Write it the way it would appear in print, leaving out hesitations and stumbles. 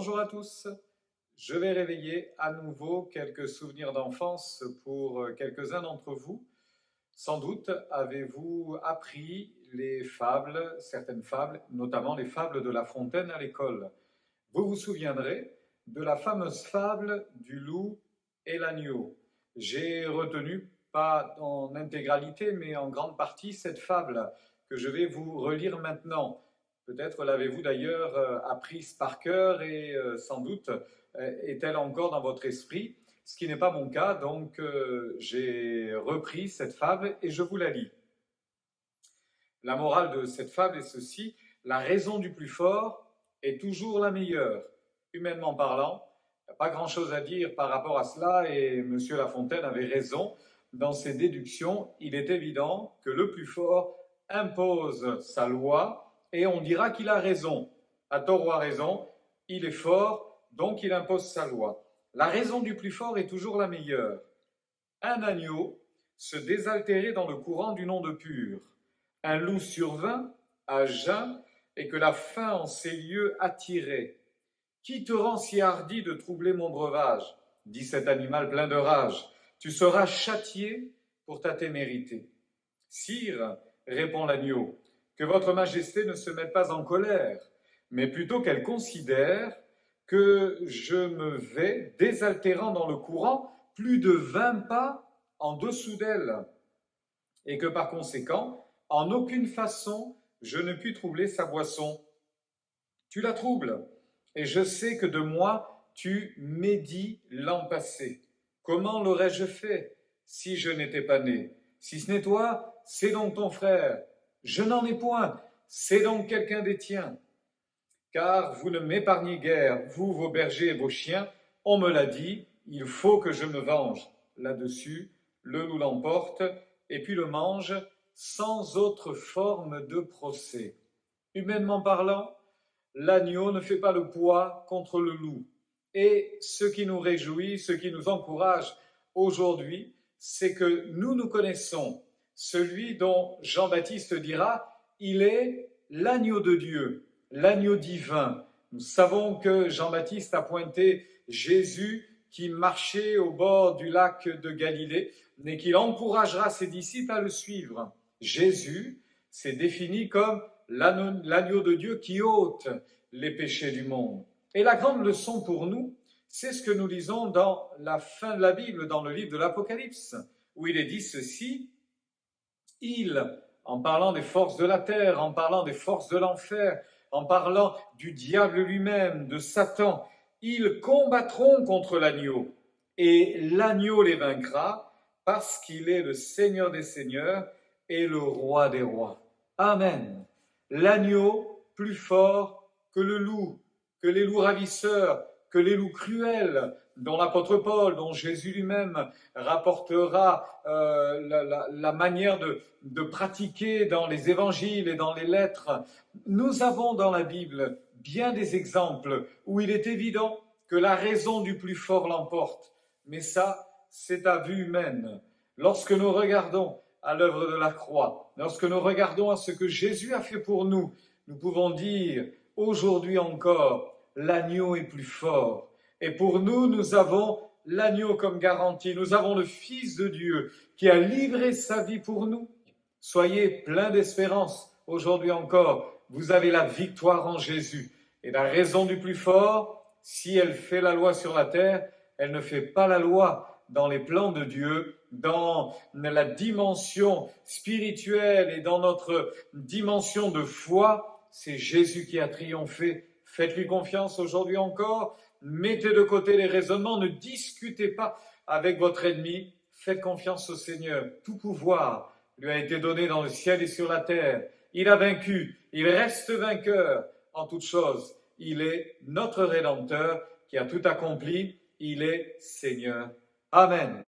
Bonjour à tous. Je vais réveiller à nouveau quelques souvenirs d'enfance pour quelques-uns d'entre vous. Sans doute avez-vous appris les fables, certaines fables, notamment les fables de La Fontaine à l'école. Vous vous souviendrez de la fameuse fable du loup et l'agneau. J'ai retenu, pas en intégralité, mais en grande partie, cette fable que je vais vous relire maintenant. Peut-être l'avez-vous d'ailleurs apprise par cœur et sans doute est-elle encore dans votre esprit, ce qui n'est pas mon cas, donc j'ai repris cette fable et je vous la lis. La morale de cette fable est ceci: la raison du plus fort est toujours la meilleure. Humainement parlant, il n'y a pas grand-chose à dire par rapport à cela et M. La Fontaine avait raison dans ses déductions. Il est évident que le plus fort impose sa loi et on dira qu'il a raison. À tort ou à raison, il est fort, donc il impose sa loi. La raison du plus fort est toujours la meilleure. Un agneau se désaltérait dans le courant d'une onde pure. Un loup survint, à jeun, et que la faim en ces lieux attirait. Qui te rend si hardi de troubler mon breuvage? Dit cet animal plein de rage. Tu seras châtié pour ta témérité. Sire, répond l'agneau, que votre majesté ne se mette pas en colère, mais plutôt qu'elle considère que je me vais désaltérant dans le courant plus de 20 pas en dessous d'elle, et que par conséquent, en aucune façon, je ne puis troubler sa boisson. Tu la troubles, et je sais que de moi, tu médis l'an passé. Comment l'aurais-je fait si je n'étais pas né? Si ce n'est toi, c'est donc ton frère. Je n'en ai point, c'est donc quelqu'un des tiens. Car vous ne m'épargnez guère, vous, vos bergers et vos chiens, on me l'a dit, il faut que je me venge. Là-dessus, le loup l'emporte, et puis le mange, sans autre forme de procès. Humainement parlant, l'agneau ne fait pas le poids contre le loup. Et ce qui nous réjouit, ce qui nous encourage aujourd'hui, c'est que nous connaissons celui dont Jean-Baptiste dira « il est l'agneau de Dieu ». L'agneau divin. Nous savons que Jean-Baptiste a pointé Jésus qui marchait au bord du lac de Galilée, mais qu'il encouragera ses disciples à le suivre. Jésus s'est défini comme l'agneau de Dieu qui ôte les péchés du monde. Et la grande leçon pour nous, c'est ce que nous lisons dans la fin de la Bible, dans le livre de l'Apocalypse, où il est dit ceci: en parlant des forces de la terre, en parlant des forces de l'enfer, en parlant du diable lui-même, de Satan, ils combattront contre l'agneau, et l'agneau les vaincra, parce qu'il est le Seigneur des seigneurs et le roi des rois. Amen. L'agneau plus fort que le loup, que les loups ravisseurs, que les loups cruels, dont l'apôtre Paul, dont Jésus lui-même rapportera la manière de pratiquer dans les évangiles et dans les lettres. Nous avons dans la Bible bien des exemples où il est évident que la raison du plus fort l'emporte. Mais ça, c'est à vue humaine. Lorsque nous regardons à l'œuvre de la croix, lorsque nous regardons à ce que Jésus a fait pour nous, nous pouvons dire aujourd'hui encore, l'agneau est plus fort. Et pour nous, nous avons l'agneau comme garantie. Nous avons le Fils de Dieu qui a livré sa vie pour nous. Soyez pleins d'espérance. Aujourd'hui encore, vous avez la victoire en Jésus. Et la raison du plus fort, si elle fait la loi sur la terre, elle ne fait pas la loi dans les plans de Dieu, dans la dimension spirituelle et dans notre dimension de foi. C'est Jésus qui a triomphé. Faites-lui confiance aujourd'hui encore. Mettez de côté les raisonnements, ne discutez pas avec votre ennemi. Faites confiance au Seigneur. Tout pouvoir lui a été donné dans le ciel et sur la terre. Il a vaincu, il reste vainqueur en toutes choses. Il est notre Rédempteur qui a tout accompli. Il est Seigneur. Amen.